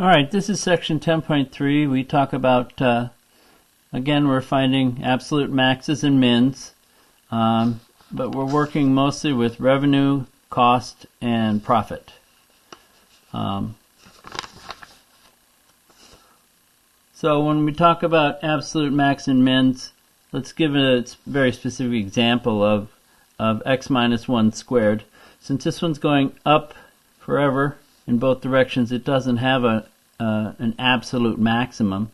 Alright, this is section 10.3. We talk about, again, we're finding absolute maxes and mins, but we're working mostly with revenue, cost, and profit. So when we talk about absolute max and mins, let's give a very specific example of x minus 1 squared. Since this one's going up forever in both directions, it doesn't have an absolute maximum.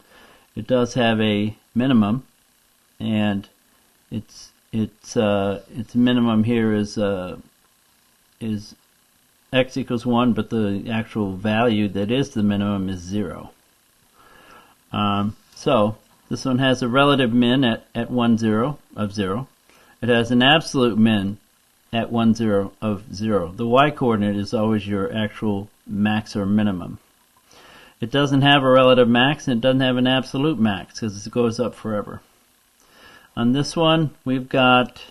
It does have a minimum, and its minimum here is x equals 1, but the actual value that is the minimum is 0. So this one has a relative min at 1, 0 of 0. It has an absolute min at 1, 0 of 0. The y-coordinate is always your actual max or minimum. It doesn't have a relative max, and it doesn't have an absolute max because it goes up forever. On this one, we've got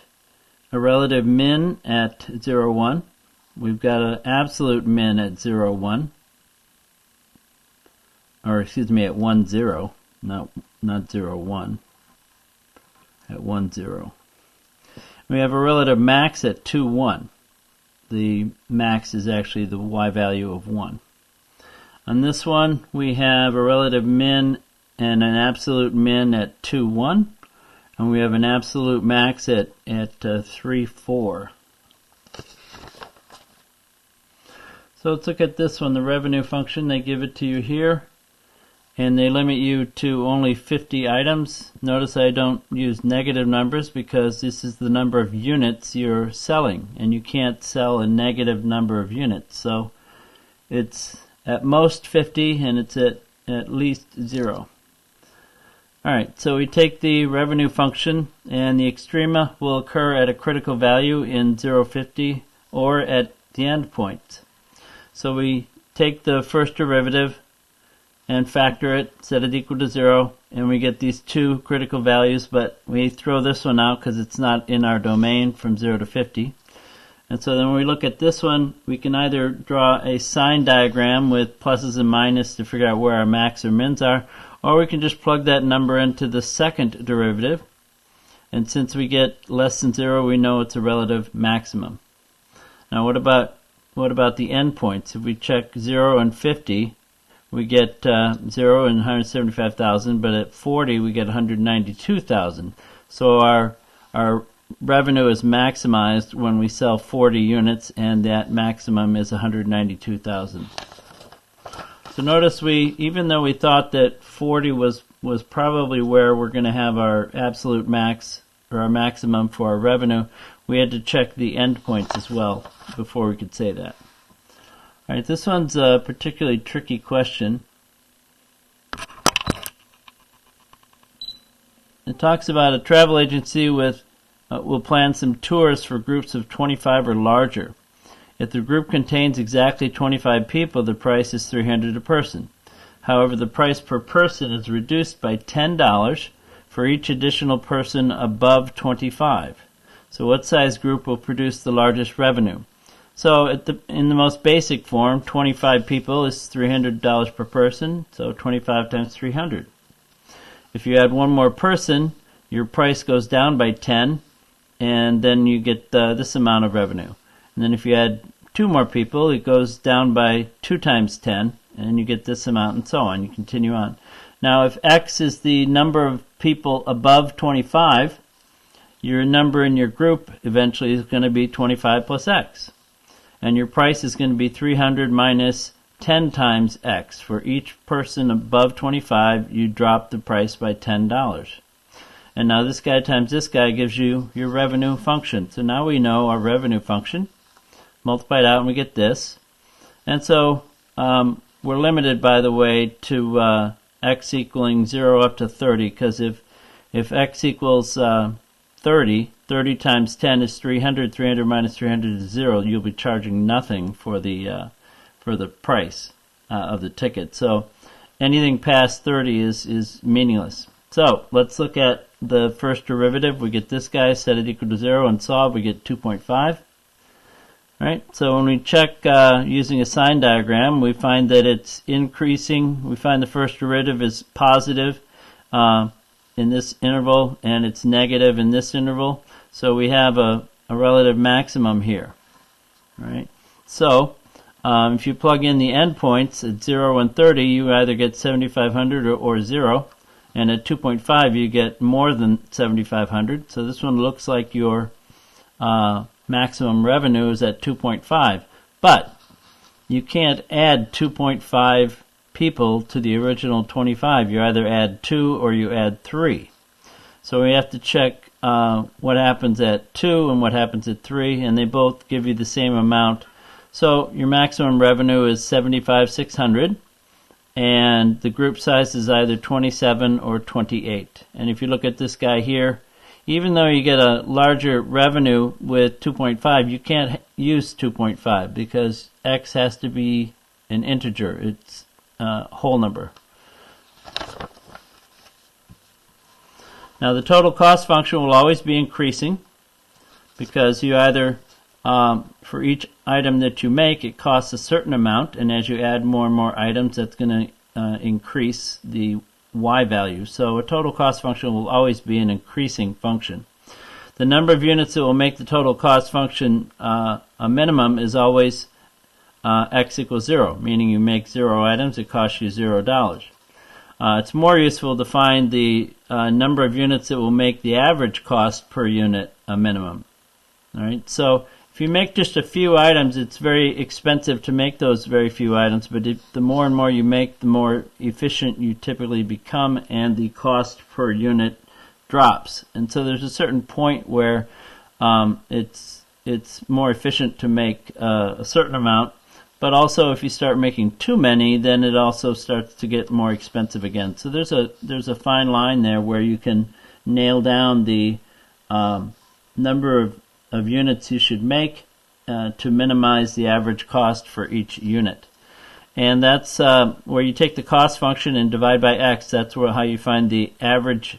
a relative min at 0, 1. We've got an absolute min at 0, 1. Or excuse me, at 1, 0. Not 0, 1. At 1, 0. We have a relative max at 2, 1. The max is actually the y value of 1. On this one, we have a relative min and an absolute min at 2, 1. And we have an absolute max at 3, 4. So let's look at this one, the revenue function. They give it to you here, and they limit you to only 50 items. Notice I don't use negative numbers because this is the number of units you're selling, and you can't sell a negative number of units. So it's at most 50, and it's at least 0. Alright, so we take the revenue function, and the extrema will occur at a critical value in 0, 50, or at the end point. So we take the first derivative and factor it, set it equal to 0, and we get these two critical values, but we throw this one out because it's not in our domain from 0 to 50. And so then when we look at this one, we can either draw a sign diagram with pluses and minuses to figure out where our max or mins are, or we can just plug that number into the second derivative. And since we get less than 0, we know it's a relative maximum. Now what about the endpoints? If we check 0 and 50, we get 0 and 175,000, but at 40 we get 192,000. So our revenue is maximized when we sell 40 units, and that maximum is 192,000. So notice even though we thought that 40 was probably where we're going to have our absolute max or our maximum for our revenue, we had to check the endpoints as well before we could say that. Alright, this one's a particularly tricky question. It talks about a travel agency will plan some tours for groups of 25 or larger. If the group contains exactly 25 people, the price is $300 a person. However, the price per person is reduced by $10 for each additional person above 25. So what size group will produce the largest revenue? So in the most basic form, 25 people is $300 per person, so 25 times 300. If you add one more person, your price goes down by 10, and then you get this amount of revenue. And then if you add two more people, it goes down by 2 times 10, and you get this amount, and so on. You continue on. Now if X is the number of people above 25, your number in your group eventually is going to be 25 plus X. And your price is going to be 300 minus 10 times X. For each person above 25, you drop the price by $10. And now this guy times this guy gives you your revenue function. So now we know our revenue function. Multiply it out and we get this. And so we're limited, by the way, to X equaling 0 up to 30, because if X equals 30 times 10 is 300. 300 minus 300 is 0. You'll be charging nothing for the price of the ticket. So anything past 30 is meaningless. So let's look at the first derivative. We get this guy, set it equal to 0, and solve. We get 2.5. Right? So when we check using a sign diagram, we find that it's increasing. We find the first derivative is positive in this interval, and it's negative in this interval. So we have a relative maximum here. Right? So if you plug in the endpoints at 0 and 30, you either get 7,500 or 0. And at 2.5, you get more than 7,500. So this one looks like your maximum revenue is at 2.5. But you can't add 2.5 people to the original 25. You either add 2 or you add 3. So we have to check what happens at 2 and what happens at 3, and they both give you the same amount. So your maximum revenue is 75,600. And the group size is either 27 or 28. And if you look at this guy here, even though you get a larger revenue with 2.5, you can't use 2.5 because x has to be an integer. It's a whole number. Now the total cost function will always be increasing because you either for each item that you make, it costs a certain amount, and as you add more and more items, that's going to increase the y value. So a total cost function will always be an increasing function. The number of units that will make the total cost function a minimum is always x equals 0, meaning you make 0 items, it costs you $0. It's more useful to find the number of units that will make the average cost per unit a minimum. All right, so if you make just a few items, it's very expensive to make those very few items, but the more and more you make, the more efficient you typically become, and the cost per unit drops. And so there's a certain point where it's more efficient to make a certain amount, but also if you start making too many, then it also starts to get more expensive again. So there's a fine line there where you can nail down the number of units you should make to minimize the average cost for each unit. And that's where you take the cost function and divide by x. That's how you find the the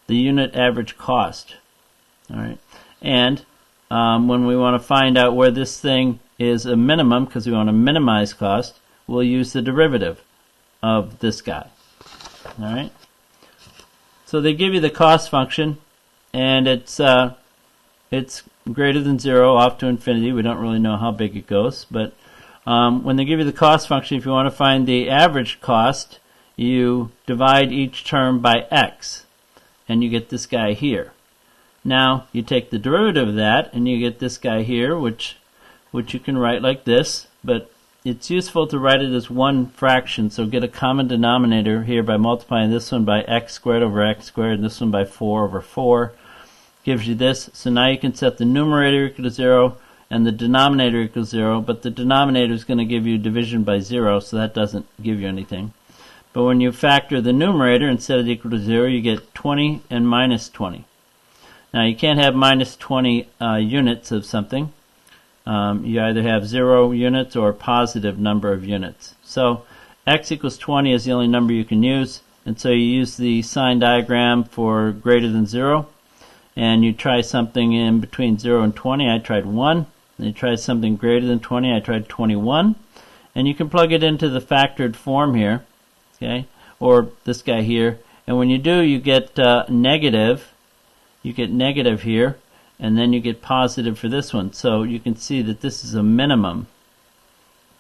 unit average cost. All right. And when we want to find out where this thing is a minimum, because we want to minimize cost, we'll use the derivative of this guy. All right. So they give you the cost function, and it's greater than 0 off to infinity. We don't really know how big it goes, but when they give you the cost function, if you want to find the average cost, you divide each term by x, and you get this guy here. Now you take the derivative of that, and you get this guy here, which you can write like this, but it's useful to write it as one fraction, so get a common denominator here by multiplying this one by x squared over x squared, and this one by 4 over 4. Gives you this. So now you can set the numerator equal to 0 and the denominator equals 0, but the denominator is going to give you division by 0, so that doesn't give you anything. But when you factor the numerator and set it equal to 0, you get 20 and minus 20. Now you can't have minus 20 units of something. You either have 0 units or a positive number of units. So x equals 20 is the only number you can use, and so you use the sign diagram for greater than 0. And you try something in between 0 and 20. I tried 1. And you try something greater than 20. I tried 21. And you can plug it into the factored form here, okay, or this guy here. And when you do, you get negative. You get negative here, and then you get positive for this one. So you can see that this is a minimum.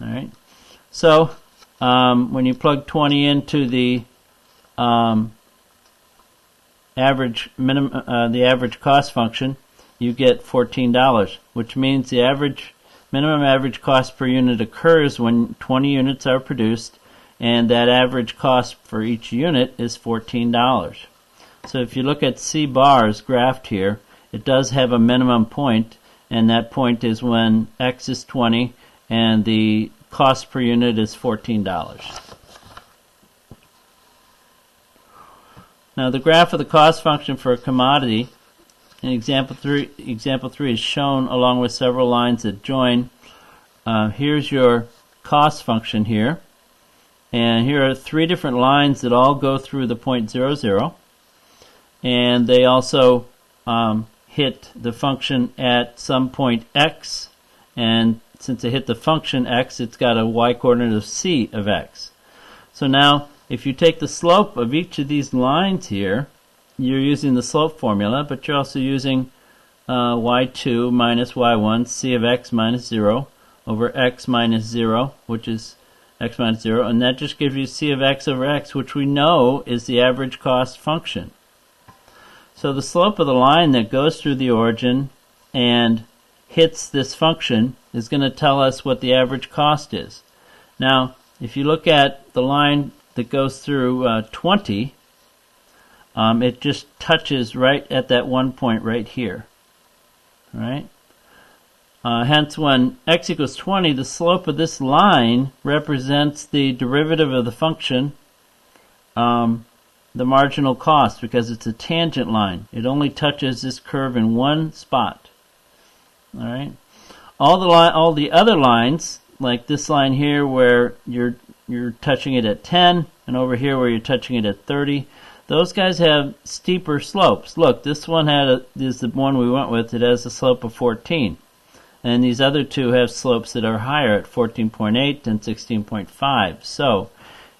All right. So when you plug 20 into the the average cost function, you get $14, which means the minimum average cost per unit occurs when 20 units are produced, and that average cost for each unit is $14. So if you look at C bars graphed here, it does have a minimum point, and that point is when x is 20 and the cost per unit is $14. Now the graph of the cost function for a commodity in example 3 is shown along with several lines that join. Here's your cost function here, and here are 3 different lines that all go through the point 0, 0, and they also hit the function at some point x, and since it hit the function x, it's got a y-coordinate of c of x. So now, if you take the slope of each of these lines here, you're using the slope formula, but you're also using y2 minus y1, c of x minus 0, over x minus 0, which is x minus 0, and that just gives you c of x over x, which we know is the average cost function. So the slope of the line that goes through the origin and hits this function is going to tell us what the average cost is. Now, if you look at the line that goes through 20, it just touches right at that one point right here. All right? Hence, when x equals 20, the slope of this line represents the derivative of the function, the marginal cost, because it's a tangent line. It only touches this curve in one spot. All right. All the other lines, like this line here, where you're touching it at 10, and over here where you're touching it at 30, those guys have steeper slopes. Look, this one is the one we went with. It has a slope of 14. And these other two have slopes that are higher at 14.8 and 16.5. So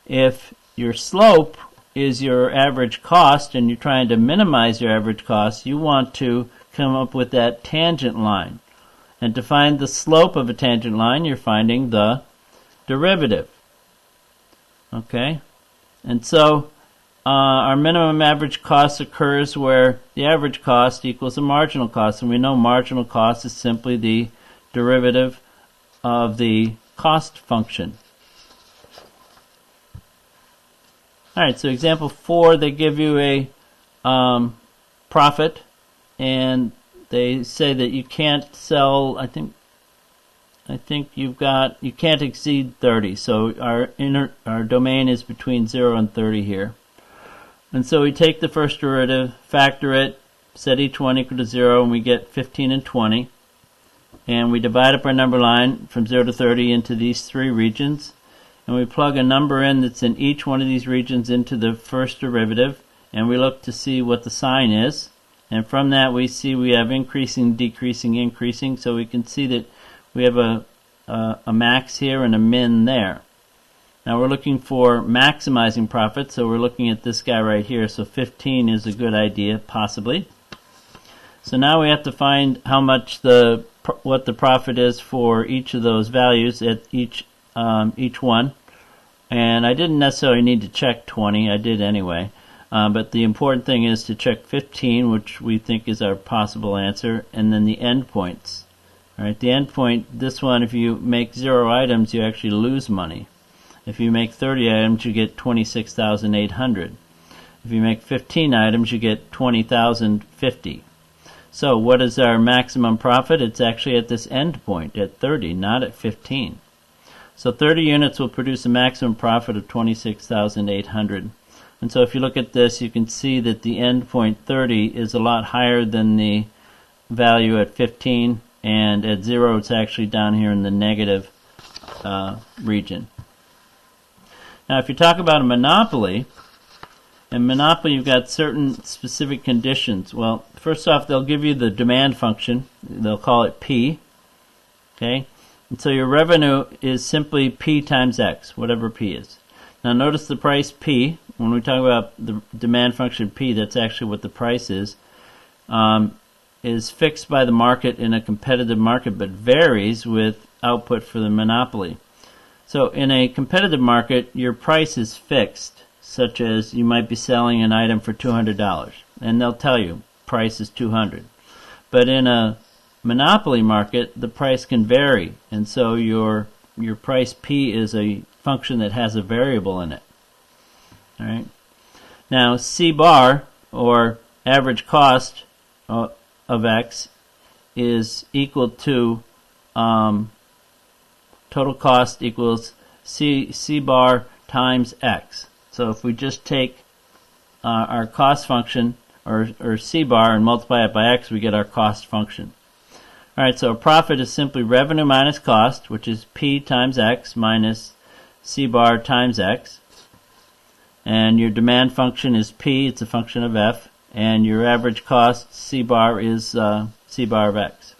if your slope is your average cost and you're trying to minimize your average cost, you want to come up with that tangent line. And to find the slope of a tangent line, you're finding the derivative. Okay? And so our minimum average cost occurs where the average cost equals the marginal cost, and we know marginal cost is simply the derivative of the cost function. Alright, so example 4, they give you a profit, and they say that you can't sell, I think you can't exceed 30, so our domain is between 0 and 30 here. And so we take the first derivative, factor it, set each one equal to 0, and we get 15 and 20. And we divide up our number line from 0 to 30 into these three regions. And we plug a number in that's in each one of these regions into the first derivative. And we look to see what the sign is. And from that we see we have increasing, decreasing, increasing. So we can see that we have a max here and a min there. Now we're looking for maximizing profit, so we're looking at this guy right here. So 15 is a good idea, possibly. So now we have to find how much what the profit is for each of those values at each one. And I didn't necessarily need to check 20. I did anyway. But the important thing is to check 15, which we think is our possible answer, and then the endpoints. All right, the endpoint, this one, if you make 0 items, you actually lose money. If you make 30 items, you get 26,800. If you make 15 items, you get 20,050. So what is our maximum profit? It's actually at this end point, at 30, not at 15. So 30 units will produce a maximum profit of 26,800. And so if you look at this, you can see that the end point 30 is a lot higher than the value at 15, and at 0 it's actually down here in the negative region. Now, if you talk about a monopoly, in monopoly you've got certain specific conditions. Well, first off, they'll give you the demand function. They'll call it P. Okay? And so your revenue is simply P times X, whatever P is. Now, notice the price P. When we talk about the demand function P, that's actually what the price is fixed by the market in a competitive market, but varies with output for the monopoly. So in a competitive market, your price is fixed, such as you might be selling an item for $200, and they'll tell you price is $200. But in a monopoly market, the price can vary, and so your price P is a function that has a variable in it. All right. Now C bar, or average cost of X, is equal to total cost equals C bar times X. So if we just take our cost function, or C bar, and multiply it by X, we get our cost function. Alright, so a profit is simply revenue minus cost, which is P times X minus C bar times X. And your demand function is P, it's a function of F, and your average cost, C bar, is C bar of X.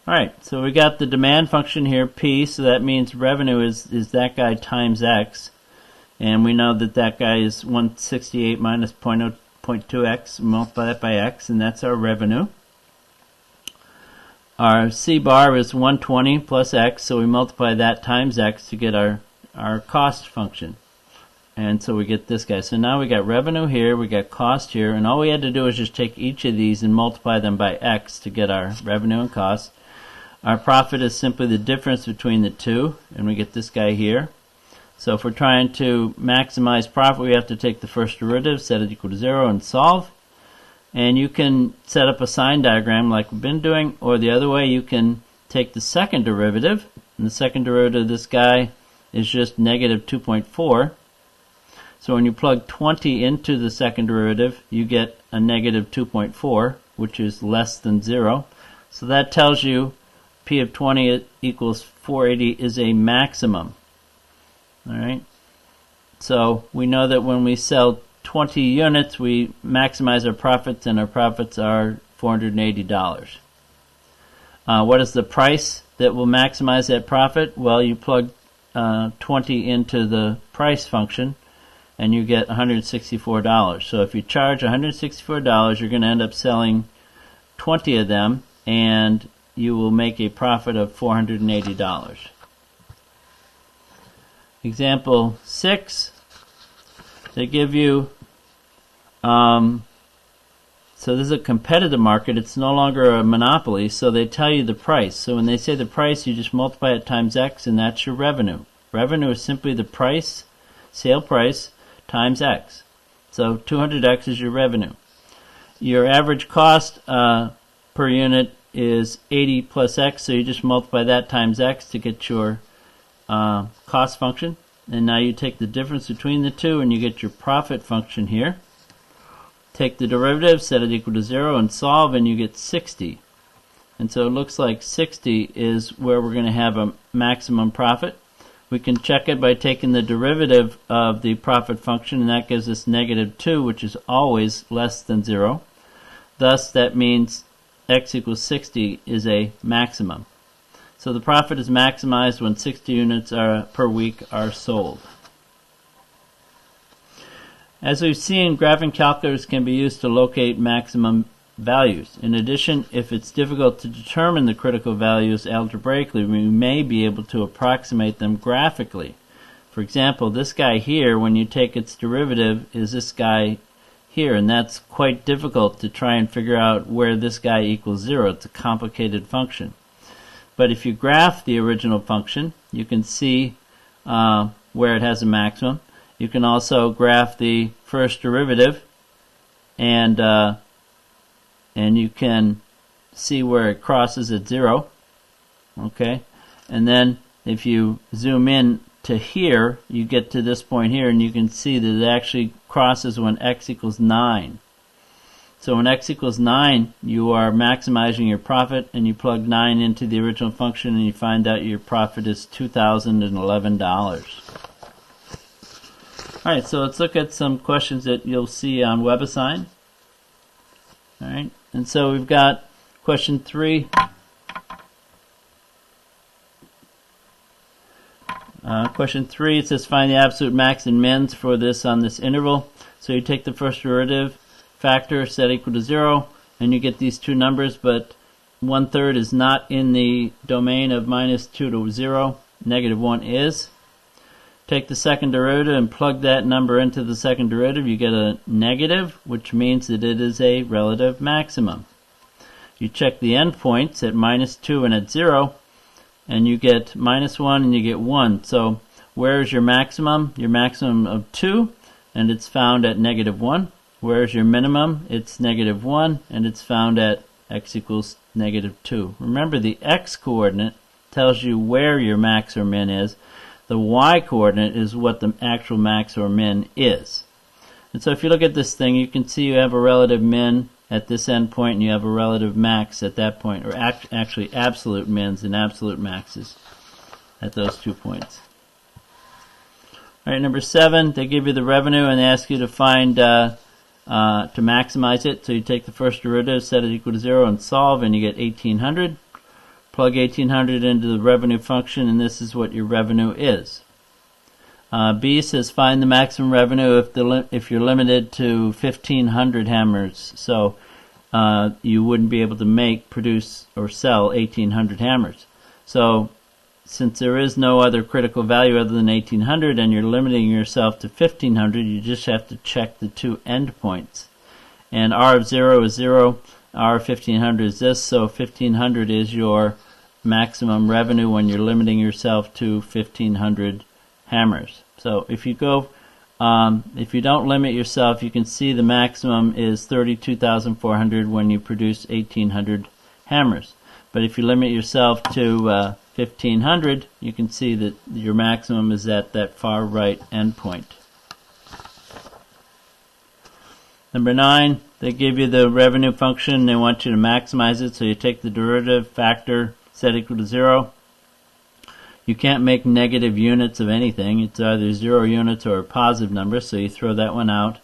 Alright, so we got the demand function here, P, so that means revenue is that guy times X. And we know that that guy is 168 minus 0.2x, multiply that by X, and that's our revenue. Our C bar is 120 plus X, so we multiply that times X to get our cost function. And so we get this guy. So now we got revenue here, we got cost here, and all we had to do is just take each of these and multiply them by X to get our revenue and cost. Our profit is simply the difference between the two, and we get this guy here. So if we're trying to maximize profit, we have to take the first derivative, set it equal to 0, and solve. And you can set up a sign diagram like we've been doing, or the other way, you can take the second derivative, and the second derivative of this guy is just negative 2.4. So when you plug 20 into the second derivative, you get a negative 2.4, which is less than 0. So that tells you P of 20 equals 480 is a maximum. Alright, so we know that when we sell 20 units, we maximize our profits, and our profits are $480. What is the price that will maximize that profit? Well, you plug 20 into the price function, and you get $164. So if you charge $164, you're going to end up selling 20 of them, and you will make a profit of $480. Example 6, they give you, so this is a competitive market, it's no longer a monopoly, so they tell you the price. So when they say the price, you just multiply it times X, and that's your revenue. Revenue is simply the price, sale price, times X. So 200X is your revenue. Your average cost per unit is 80 plus X, so you just multiply that times X to get your cost function, and now you take the difference between the two and you get your profit function here. Take the derivative, set it equal to 0, and solve, and you get 60. And so it looks like 60 is where we're going to have a maximum profit. We can check it by taking the derivative of the profit function, and that gives us negative 2, which is always less than 0. Thus, that means X equals 60 is a maximum. So the profit is maximized when 60 units per week are sold. As we've seen, graphing calculators can be used to locate maximum values. In addition, if it's difficult to determine the critical values algebraically, we may be able to approximate them graphically. For example, this guy here, when you take its derivative, is this guy here, and that's quite difficult to try and figure out where this guy equals 0. It's a complicated function. But if you graph the original function, you can see where it has a maximum. You can also graph the first derivative, and you can see where it crosses at 0. Okay, and then if you zoom in to here, you get to this point here, and you can see that it actually crosses when x equals 9. So when x equals 9, you are maximizing your profit, and you plug 9 into the original function, and you find out your profit is $2,011. Alright, so let's look at some questions that you'll see on WebAssign. Alright, and so we've got question 3. Question 3, it says find the absolute max and mins for this on this interval. So you take the first derivative factor, set equal to 0, and you get these two numbers, but 1/3 is not in the domain of minus 2 to 0. Negative 1 is. Take the second derivative and plug that number into the second derivative. You get a negative, which means that it is a relative maximum. You check the endpoints at minus 2 and at 0, and you get minus 1 and you get 1. So where is your maximum? Your maximum of 2, and it's found at negative 1. Where's your minimum? It's negative 1, and it's found at x equals negative 2. Remember, the x-coordinate tells you where your max or min is. The y-coordinate is what the actual max or min is. And so if you look at this thing, you can see you have a relative min at this endpoint, and you have a relative max at that point, or actually absolute mins and absolute maxes at those 2 points. All right, number 7, they give you the revenue and they ask you to find to maximize it. So you take the first derivative, set it equal to 0, and solve, and you get 1800. Plug 1800 into the revenue function, and this is what your revenue is. B says find the maximum revenue if you're limited to 1500 hammers. So you wouldn't be able to produce, or sell 1800 hammers. So since there is no other critical value other than 1800 and you're limiting yourself to 1500, you just have to check the two endpoints. And R of 0 is 0, R of 1500 is this, so 1500 is your maximum revenue when you're limiting yourself to 1500 hammers. So if you if you don't limit yourself, you can see the maximum is 32,400 when you produce 1800 hammers. But if you limit yourself to 1500, you can see that your maximum is at that far right endpoint. Number 9, they give you the revenue function. They want you to maximize it, so you take the derivative, factor, set equal to 0. You can't make negative units of anything. It's either 0 units or a positive number, so you throw that one out.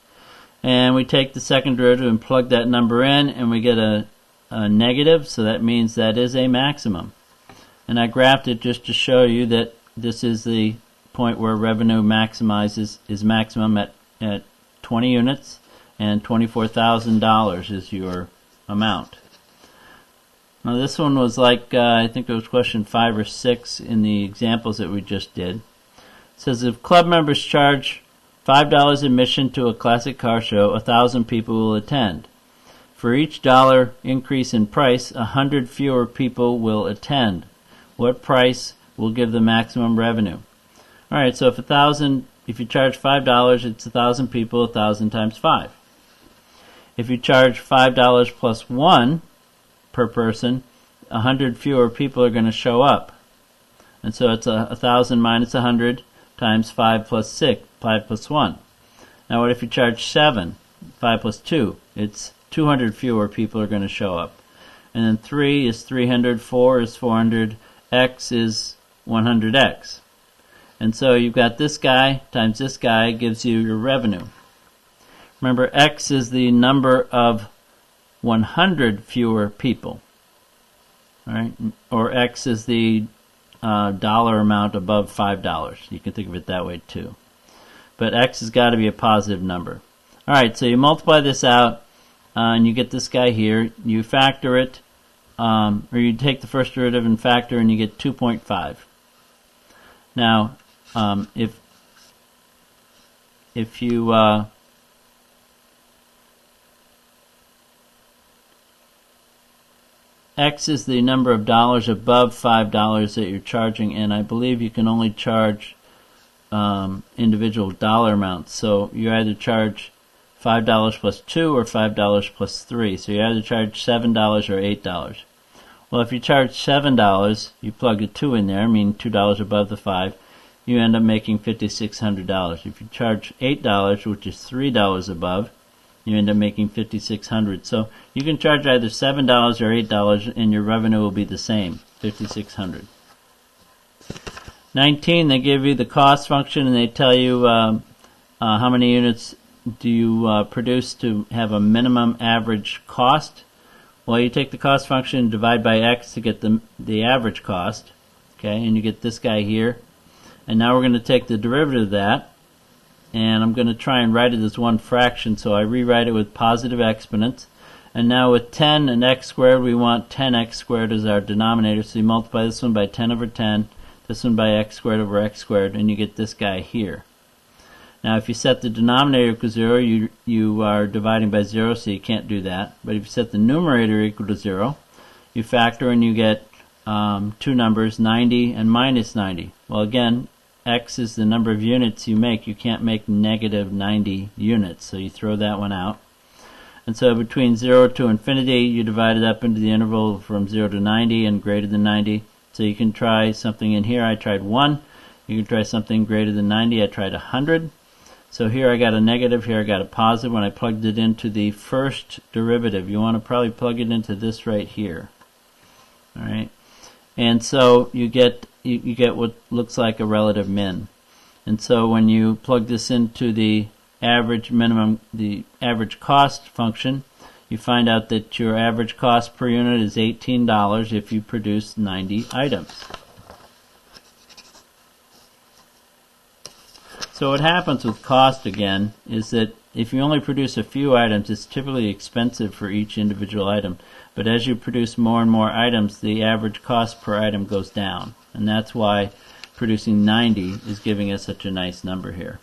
And we take the second derivative and plug that number in, and we get a negative, so that means that is a maximum. And I graphed it just to show you that this is the point where revenue is maximum at 20 units, and $24,000 is your amount. Now this one was like, I think it was question 5 or 6 in the examples that we just did. It says if club members charge $5 admission to a classic car show, 1,000 people will attend. For each $1 increase in price, 100 fewer people will attend. What price will give the maximum revenue? Alright, so if you charge $5, it's 1,000 people, 1,000 times 5. If you charge $5 plus 1 per person, 100 fewer people are going to show up. And so it's 1,000 minus 100 times 5 plus 1. Now what if you charge 7? 5 plus 2. It's 200 fewer people are going to show up. And then 3 is 300, 4 is 400, x is 100x. And so you've got this guy times this guy gives you your revenue. Remember, x is the number of 100 fewer people. All right? Or x is the dollar amount above $5. You can think of it that way too. But x has got to be a positive number. Alright, so you multiply this out and you get this guy here. You factor it, or you take the first derivative and factor, and you get 2.5. Now, if you X is the number of dollars above $5 that you're charging, and I believe you can only charge individual dollar amounts. So you either charge $5 plus 2 or $5 plus 3. So you either charge $7 or $8. Well, if you charge $7, you plug a 2 in there, I mean $2 above the 5, you end up making $5,600. If you charge $8, which is $3 above, you end up making $5,600. So you can charge either $7 or $8 and your revenue will be the same, $5,600. 19, they give you the cost function and they tell you how many units do you produce to have a minimum average cost. Well, you take the cost function and divide by x to get the average cost, okay, and you get this guy here. And now we're going to take the derivative of that, and I'm going to try and write it as one fraction, so I rewrite it with positive exponents. And now with 10 and x squared, we want 10x squared as our denominator, so you multiply this one by 10 over 10, this one by x squared over x squared, and you get this guy here. Now if you set the denominator equal to 0, you are dividing by 0, so you can't do that. But if you set the numerator equal to 0, you factor and you get two numbers, 90 and minus 90. Well, again, x is the number of units you make. You can't make negative 90 units, so you throw that one out. And so between 0 to infinity, you divide it up into the interval from 0 to 90 and greater than 90. So you can try something in here. I tried 1. You can try something greater than 90. I tried 100. So here I got a negative, here I got a positive. When I plugged it into the first derivative, you want to probably plug it into this right here. Alright? And so you get what looks like a relative min. And so when you plug this into the average cost function, you find out that your average cost per unit is $18 if you produce 90 items. So what happens with cost again is that if you only produce a few items, it's typically expensive for each individual item. But as you produce more and more items, the average cost per item goes down. And that's why producing 90 is giving us such a nice number here.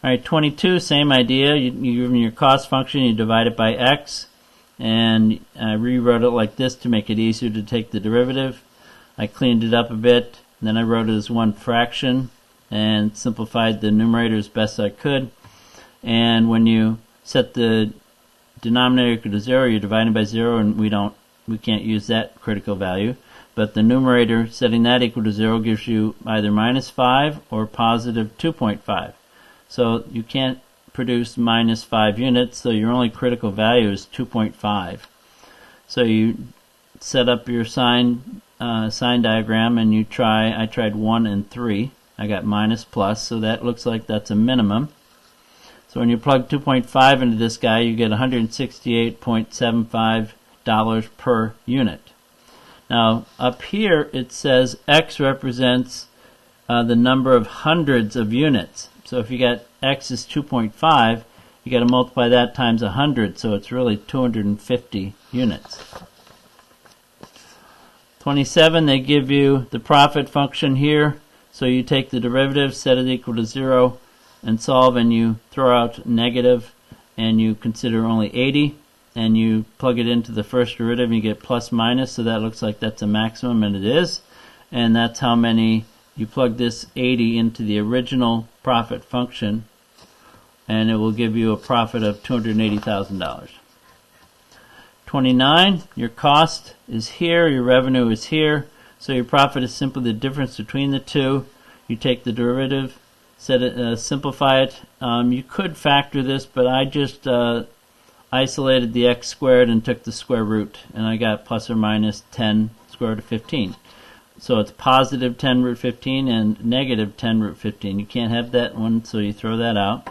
Alright, 22, same idea. You give your cost function, you divide it by x, and I rewrote it like this to make it easier to take the derivative. I cleaned it up a bit, and then I wrote it as one fraction and simplified the numerator as best I could. And when you set the denominator equal to 0, you're dividing by 0, and we can't use that critical value. But the numerator, setting that equal to 0, gives you either minus 5 or positive 2.5. So you can't produce minus 5 units, so your only critical value is 2.5. So you set up your sign diagram, and I tried 1 and 3. I got minus plus, so that looks like that's a minimum. So when you plug 2.5 into this guy, you get $168.75 per unit. Now, up here it says X represents the number of hundreds of units. So if you got X is 2.5, you got to multiply that times 100, so it's really 250 units. 27, they give you the profit function here. So you take the derivative, set it equal to 0, and solve, and you throw out negative, and you consider only 80, and you plug it into the first derivative, and you get plus minus, so that looks like that's a maximum, and it is. And that's how many, you plug this 80 into the original profit function, and it will give you a profit of $280,000. 29, your cost is here, your revenue is here. So your profit is simply the difference between the two. You take the derivative, simplify it. You could factor this, but I just isolated the x squared and took the square root, and I got plus or minus 10 square root of 15. So it's positive 10 root 15 and negative 10 root 15. You can't have that one, so you throw that out.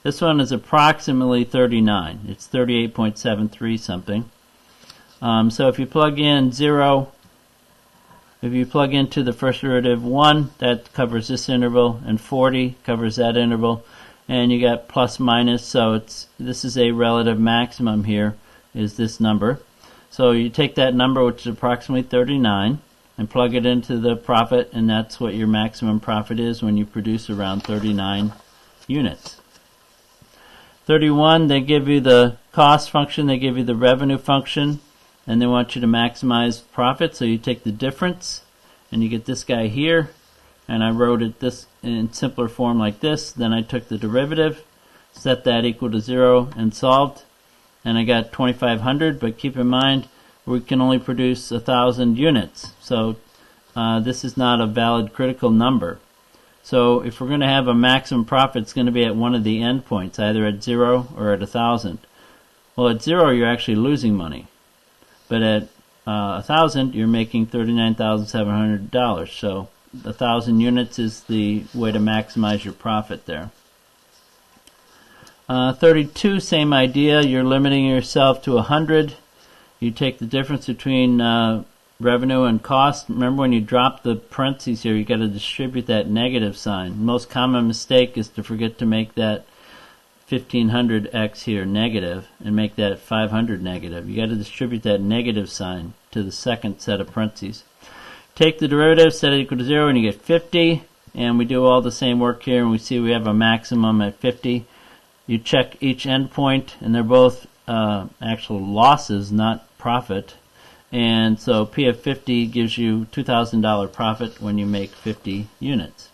This one is approximately 39. It's 38.73 something. So if you plug in 0, if you plug into the first derivative 1, that covers this interval, and 40 covers that interval, and you got plus minus, so this is a relative maximum here, is this number. So you take that number, which is approximately 39, and plug it into the profit, and that's what your maximum profit is when you produce around 39 units. 31, they give you the cost function, they give you the revenue function, and they want you to maximize profit, so you take the difference, and you get this guy here, and I wrote it this in simpler form like this. Then I took the derivative, set that equal to 0, and solved, and I got 2,500, but keep in mind, we can only produce 1,000 units, so this is not a valid critical number. So if we're going to have a maximum profit, it's going to be at one of the endpoints, either at 0 or at 1,000. Well, at 0, you're actually losing money. But at 1,000, you're making $39,700. So 1,000 units is the way to maximize your profit there. 32, same idea. You're limiting yourself to 100. You take the difference between revenue and cost. Remember, when you drop the parentheses here, you got to distribute that negative sign. The most common mistake is to forget to make that 1,500x here negative and make that 500 negative. You got to distribute that negative sign to the second set of parentheses. Take the derivative, set it equal to 0, and you get 50. And we do all the same work here, and we see we have a maximum at 50. You check each endpoint, and they're both actual losses, not profit. And so P of 50 gives you $2,000 profit when you make 50 units.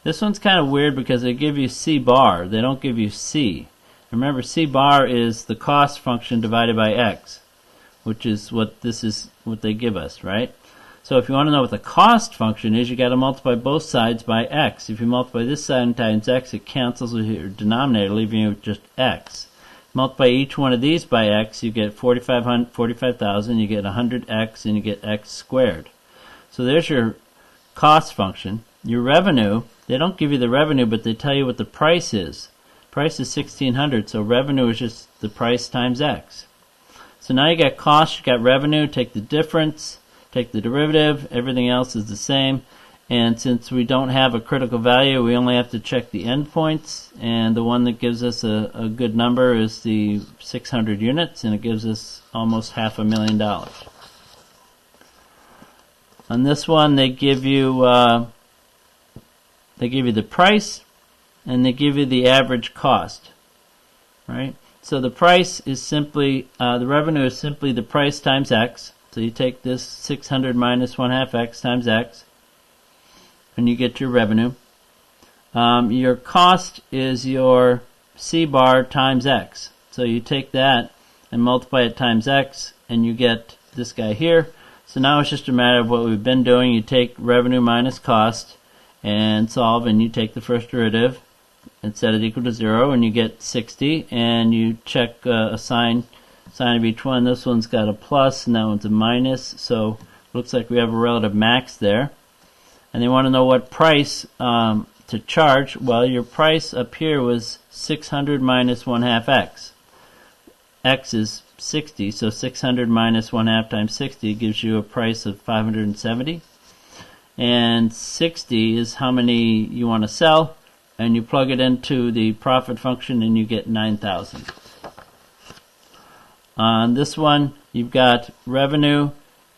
This one's kind of weird because they give you C bar. They don't give you C. Remember, C bar is the cost function divided by X, which is what they give us, right? So if you want to know what the cost function is, you got to multiply both sides by X. If you multiply this side times X, it cancels with your denominator, leaving you with just X. Multiply each one of these by X, you get 45,000, you get 100X, and you get X squared. So there's your cost function. Your revenue they don't give you the revenue, but they tell you what the price is. Price is $1,600, so revenue is just the price times X. So now you got cost, you got revenue, take the difference, take the derivative, everything else is the same. And since we don't have a critical value, we only have to check the endpoints, and the one that gives us a good number is the 600 units, and it gives us almost $500,000. On this one, they give you the price, and they give you the average cost, right? So the price is simply the revenue is simply the price times X. So you take this 600 minus 1/2 X times X, and you get your revenue. Your cost is your C bar times X. So you take that and multiply it times X, and you get this guy here. So now it's just a matter of what we've been doing. You take revenue minus cost and solve, and you take the first derivative and set it equal to 0, and you get 60, and you check a sign of each one. This one's got a plus, and that one's a minus, so looks like we have a relative max there. And they want to know what price to charge. Well, your price up here was 600 minus 1/2 X. X is 60, so 600 minus 1/2 times 60 gives you a price of 570. And 60 is how many you want to sell, and you plug it into the profit function and you get 9,000. On this one, you've got revenue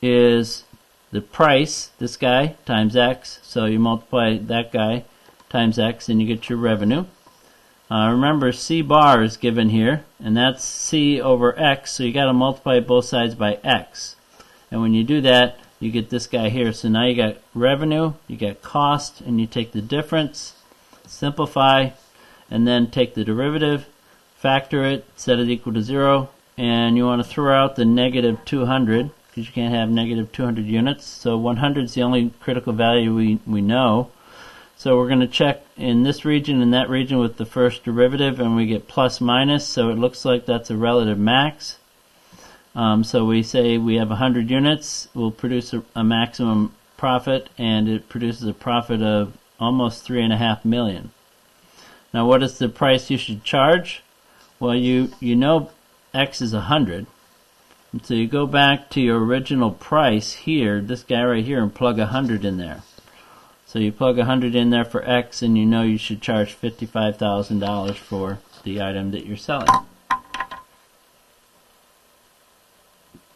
is the price, this guy, times X. So you multiply that guy times X and you get your revenue. Remember, C bar is given here, and that's C over X, so you got to multiply both sides by X. And when you do that, you get this guy here. So now you got revenue, you got cost, and you take the difference, simplify, and then take the derivative, factor it, set it equal to 0, and you want to throw out the negative 200, because you can't have negative 200 units. So 100 is the only critical value we know. So we're going to check in this region and that region with the first derivative, and we get plus minus, so it looks like that's a relative max. So we say we have 100 units, we'll produce a maximum profit, and it produces a profit of almost 3.5 million. Now what is the price you should charge? Well, you know X is 100, and so you go back to your original price here, this guy right here, and plug 100 in there. So you plug 100 in there for X, and you know you should charge $55,000 for the item that you're selling.